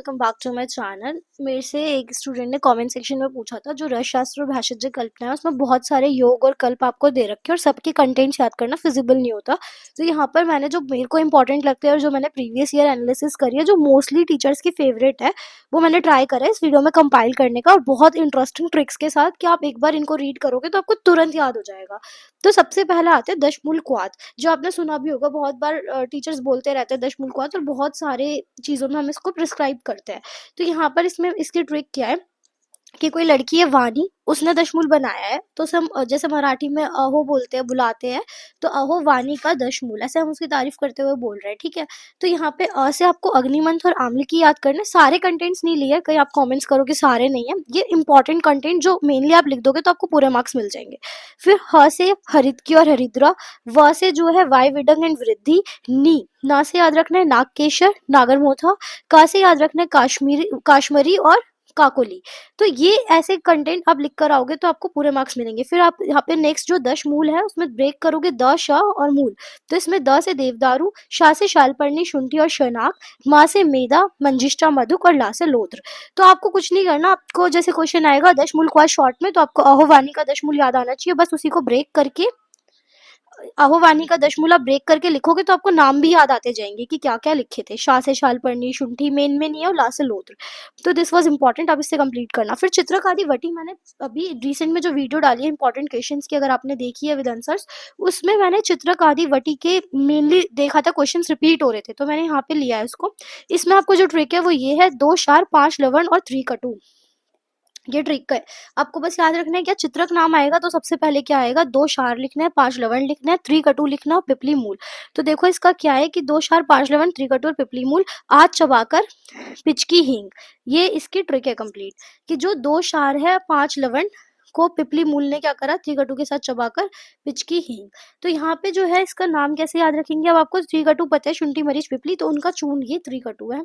Welcome back to my channel. मेरे से एक स्टूडेंट ने कमेंट सेक्शन में पूछा था, जो रस शास्त्र और भाषाज्य कल्पना है उसमें बहुत सारे योग और कल्प आपको दे रखे हैं और सबके कंटेंट्स याद करना फिजिबल नहीं होता। तो यहाँ पर मैंने जो मेरे को इंपॉर्टेंट लगते हैं और जो मैंने प्रीवियस ईयर एनालिसिस करी है, जो मोस्टली टीचर्स की फेवरेट है, वो मैंने ट्राई करा है इस वीडियो में कंपाइल करने का, और बहुत इंटरेस्टिंग ट्रिक्स के साथ कि आप एक बार इनको रीड करोगे तो आपको तुरंत याद हो जाएगा। तो सबसे पहला आते हैं दशमूल क्वाथ, जो आपने सुना भी होगा, बहुत बार टीचर्स बोलते रहते हैं दशमूल क्वाथ, और बहुत सारे चीज़ों में हम इसको प्रिस्क्राइब करते हैं। तो यहाँ पर इसमें इसकी ट्रिक क्या है कि कोई लड़की है वाणी, उसने दशमूल बनाया है, तो उसे हम जैसे मराठी में अहो बोलते हैं, बुलाते हैं, तो अहो वाणी का दशमूल, ऐसे हम उसकी तारीफ करते हुए बोल रहे हैं, ठीक है। तो यहाँ पे से आपको अग्निमंथ और आम्ल की याद करना है। सारे कंटेंट्स नहीं लिए, कहीं आप कमेंट्स करो कि सारे नहीं है, ये इंपॉर्टेंट कंटेंट जो मेनली आप लिख दोगे तो आपको पूरे मार्क्स मिल जाएंगे। फिर ह से हरितकी और हरिद्रा, व से जो है वाय विडंग एंड वृद्धि, नी ना से याद रखना है नागकेशर नागरमोथा, का से याद रखना है काश्मीरी और काकोली। तो ये ऐसे कंटेंट आप लिख कर आओगे तो आपको पूरे मार्क्स मिलेंगे। फिर आप यहाँ पे नेक्स्ट जो दश मूल है उसमें ब्रेक करोगे द श और मूल। तो इसमें द से देवदारू, शा से शालपर्णी शुंठी और शनाक, मा से मेधा मंजिष्ठा मधुक और ला से लोद्र। तो आपको कुछ नहीं करना, आपको जैसे क्वेश्चन आएगा दश मूल क्वाद शॉर्ट में, तो आपको अहोवानी का दश मूल याद आना चाहिए, बस उसी को ब्रेक करके अहोवानी का दशमूला ब्रेक करके लिखोगे तो आपको नाम भी याद आते जाएंगे कि क्या क्या लिखे थे। शाह से शालपर्णी, शुंठी मेन में नहीं है, और ला से लोद्र। तो दिस वाज इंपॉर्टेंट, आप इससे कंप्लीट करना। फिर चित्रकारी वटी मैंने अभी रिसेंट में जो वीडियो डाली है इंपॉर्टेंट क्वेश्चंस की, अगर आपने देखी है विद आंसर्स, उसमें मैंने चित्रकारी वटी के मेनली देखा था, क्वेश्चन रिपीट हो रहे थे, तो मैंने यहाँ पे लिया है उसको। इसमें आपको जो ट्रिक है वो ये है, 2 शार 5 लवण और 3 कटु। ये ट्रिक है, आपको बस याद रखना है क्या चित्रक नाम आएगा तो सबसे पहले क्या आएगा, 2 शार लिखना है, 5 लवण लिखना है, 3 कटु लिखना और पिपली मूल। तो देखो इसका क्या है कि 2 शार 5 लवण 3 कटु और पिपली मूल, आज चबाकर पिचकी हींग। ये इसकी ट्रिक है कंप्लीट, कि जो 2 शार है 5 लवण को पिपली मूल ने क्या करा, त्रिकटु के साथ चबाकर पिचकी हींग। तो यहाँ पे जो है इसका नाम कैसे याद रखेंगे, अब आपको त्रिकटु पता है, शुंठी मरीच पिपली, तो उनका चूर्ण ये त्रिकटु है,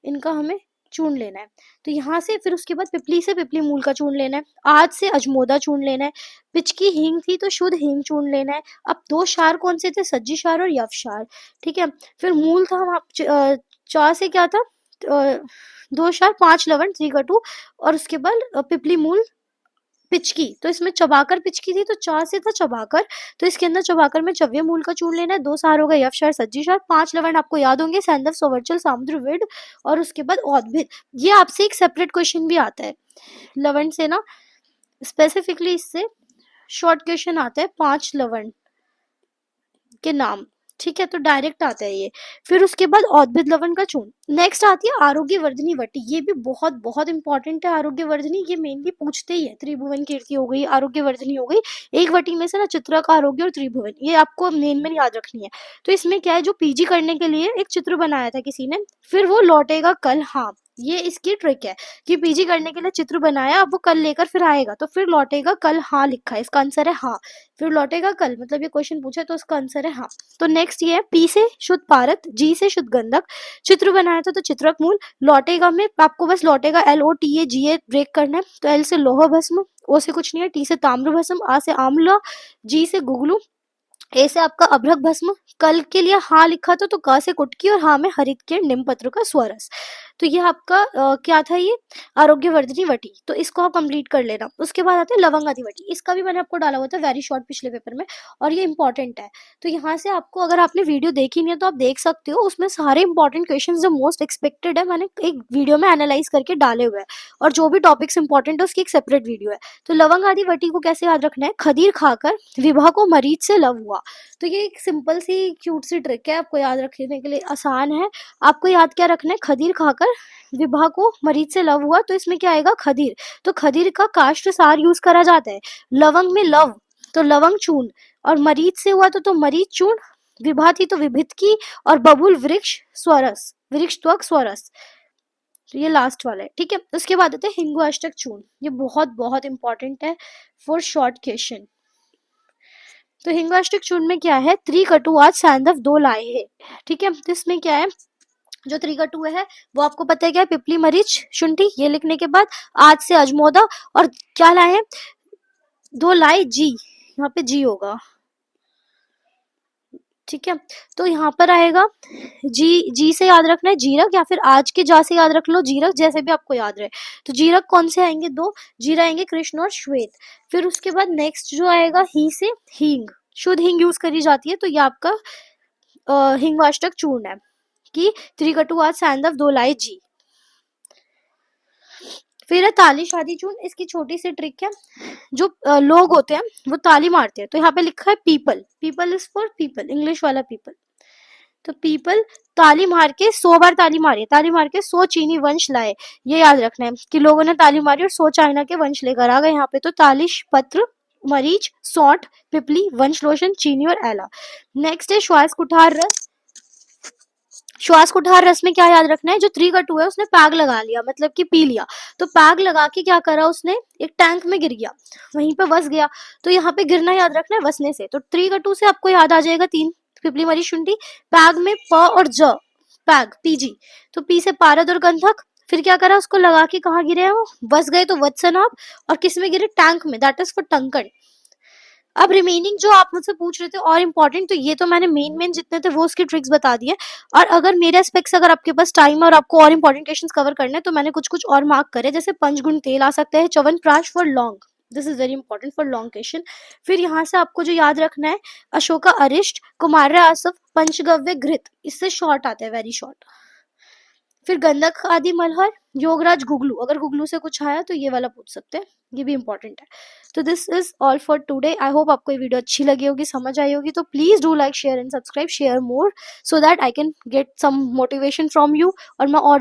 इनका हमें चूर्ण लेना है। तो यहाँ से फिर उसके बाद पिपली से पिपली मूल का चूर्ण लेना है, आज से अजमोदा चूर्ण लेना है, पिचकी हींग थी तो शुद्ध हींग चूर्ण लेना है। अब 2 शार कौन से थे, सज्जी शार और यव शार, ठीक है। फिर मूल था हम चा से क्या था, 2 शार 5 लवण त्रिकटु, और उसके बाद पिपली मूल पिचकी, तो इसमें चबाकर पिचकी थी तो चा से था चबाकर, तो इसके अंदर चबाकर में चव्य मूल का चूर्ण लेना है। 2 सार हो गए यव शार सज्जी शार, 5 लवण आपको याद होंगे, सैंधव सवर्चल सामुद्र विड, और उसके बाद औद्भिद। ये आपसे एक सेपरेट क्वेश्चन भी आता है लवण से ना, स्पेसिफिकली इससे शॉर्ट क्वेश्चन आता है 5 लवण के नाम, ठीक है, तो डायरेक्ट आता है ये। फिर उसके बाद औद्भिद लवण का चूर्ण। नेक्स्ट आती है आरोग्य वर्धनी वटी, ये भी बहुत बहुत इंपॉर्टेंट है। आरोग्य वर्धनी ये मेनली पूछते ही है, त्रिभुवन कीर्ति हो गई, आरोग्य वर्धनी हो गई, एक वटी में से ना चित्र का आरोग्य और त्रिभुवन, ये आपको मेन में याद रखनी है। तो इसमें क्या है, जो पीजी करने के लिए एक चित्र बनाया था किसी ने, फिर वो लौटेगा कल, हाँ ये इसकी ट्रिक है कि पीजी करने के लिए चित्र बनाया, अब वो कल लेकर फिर आएगा, तो फिर लौटेगा कल, हाँ लिखा है, इसका आंसर है हाँ। फिर लौटेगा कल मतलब ये क्वेश्चन पूछा तो इसका आंसर है हाँ। तो नेक्स्ट ये है, पी से शुद्ध पारत, जी से शुद्ध गंधक, चित्र बनाया था तो चित्रक मूल, लौटेगा में आपको बस लौटेगा LOTA GA ब्रेक करना है, तो L से लोह भस्म, O से कुछ नहीं है, T से ताम्र भस्म, A से आम्ला, G से गुगलू, ए से आपका अभ्रक भस्म, कल के लिए हाँ लिखा था तो क से कुटकी, और हाँ में हरित के निम पत्र का स्वरस। तो ये आपका क्या था, ये आरोग्य वर्धनी वटी, तो इसको आप कंप्लीट कर लेना। उसके बाद आते हैं लवंग आदि वटी, इसका भी मैंने आपको डाला हुआ था वेरी शॉर्ट पिछले पेपर में, और ये इंपॉर्टेंट है। तो यहाँ से आपको, अगर आपने वीडियो देखी नहीं है तो आप देख सकते हो, उसमें सारे इंपॉर्टेंट क्वेश्चन जो मोस्ट एक्सपेक्टेड है मैंने एक वीडियो में एनालाइज करके डाले हुए हैं, और जो भी टॉपिक्स इंपॉर्टेंट है उसकी एक सेपरेट वीडियो है। तो लवंग आदि वटी को कैसे याद रखना है, खदीर खाकर विवाह को मरीज से लव हुआ। तो ये एक सिंपल सी क्यूट सी ट्रिक है, आपको याद रखने के लिए आसान है। आपको याद क्या रखना है, खदीर खाकर विवाह को मरीज से लव हुआ, तो इसमें क्या आएगा खदीर, तो खदीर का काष्ठ सार यूज करा जाता है। लवंग में लव, तो लवंग चूर्ण, और मरीज से हुआ तो मरीज चूर्ण, विभा थी तो विभित की, और बबुल वृक्ष स्वरस, वृक्ष त्वक स्वरस। तो ये लास्ट वाला है, ठीक है। उसके बाद आते हैं हिंगु अष्टक चूर्ण, ये बहुत बहुत इंपॉर्टेंट है फॉर शॉर्ट क्वेश्चन। तो हिंगाष्टक चूर्ण में क्या है, त्रिकटु आज सैंधव 2 लाए हैं, ठीक है। तो इसमें क्या है, जो त्रिकटु है वो आपको पता है क्या है, पिपली मरीच शुंठी, ये लिखने के बाद आज से अजमोदा, और क्या लाए हैं, 2 लाए जी, यहाँ पे जी होगा, ठीक है। तो यहाँ पर आएगा जी, जी से याद रखना है जीरक, या फिर आज के जा से याद रख लो जीरक, जैसे भी आपको याद रहे। तो जीरक कौन से आएंगे? दो जीरा आएंगे, कृष्ण और श्वेत। फिर उसके बाद नेक्स्ट जो आएगा ही से हींग, शुद्ध हींग यूज करी जाती है, तो ये आपका हिंगवाष्टक चूर्ण है कि त्रिकटु आज सैंधव दो लाए जी। फिर है ताली शादी चूर्ण, इसकी छोटी सी ट्रिक है, जो लोग होते हैं वो ताली मारते हैं, तो यहाँ पे लिखा है people, people is for people, English वाला पीपल। तो पीपल ताली मार के 100 बार ताली मारी, ताली मार के 100 चीनी वंश लाए, ये याद रखना है कि लोगों ने ताली मारी और 100 चाइना के वंश लेकर आ गए यहाँ पे। तो तालिश पत्र, मरीच, सौंठ, पिपली, वंश लोशन, चीनी और एला। नेक्स्ट है श्वास कुठार रस। श्वास कुठार रस में क्या याद रखना है? जो त्रिकटु है उसने पैग लगा लिया, मतलब कि पी लिया, तो पैग लगा के क्या करा उसने, एक टैंक में गिर गया, वहीं पे बस गया। तो यहाँ पे गिरना याद रखना है वसने से, तो त्रिकटु से आपको याद आ जाएगा तीन, पिपली मरी शुंठी। पैग में प और ज, पैग पीजी, तो पी से पारद और गंधक। फिर क्या करा, उसको लगा के कहाँ गिरे हैं वो, बस गए, तो वत्सनाभ। और किस में गिरे? टैंक में, दैट इज फॉर टंकण। अब रिमेनिंग जो आप मुझसे पूछ रहे थे और इम्पोर्टेंट, तो ये तो मैंने मेन जितने थे वो उसकी ट्रिक्स बता दिए। और अगर मेरे एस्पेक्ट्स, अगर आपके पास टाइम और आपको और इम्पोर्टेंट क्वेश्चंस कवर करने हैं, तो मैंने कुछ कुछ और मार्क करे, जैसे पंचगुण तेल आ सकता है, chyawanprash for long, this is very important for long question. फिर यहाँ से आपको जो याद रखना है, अशोका अरिष्ट, कुमार आसफ, पंचगव्य घृत, इससे शॉर्ट आता है, वेरी शॉर्ट। फिर गंधक आदि मलहर, योगराज गुगलू, अगर गुगलू से कुछ आया तो ये वाला पूछ सकते हैं, ये भी इंपॉर्टेंट है। तो this is all for today. I hope आपको ये वीडियो अच्छी लगी होगी, समझ आई होगी। तो please do like, share and subscribe, share more, so that I can get some motivation from you, और मैं और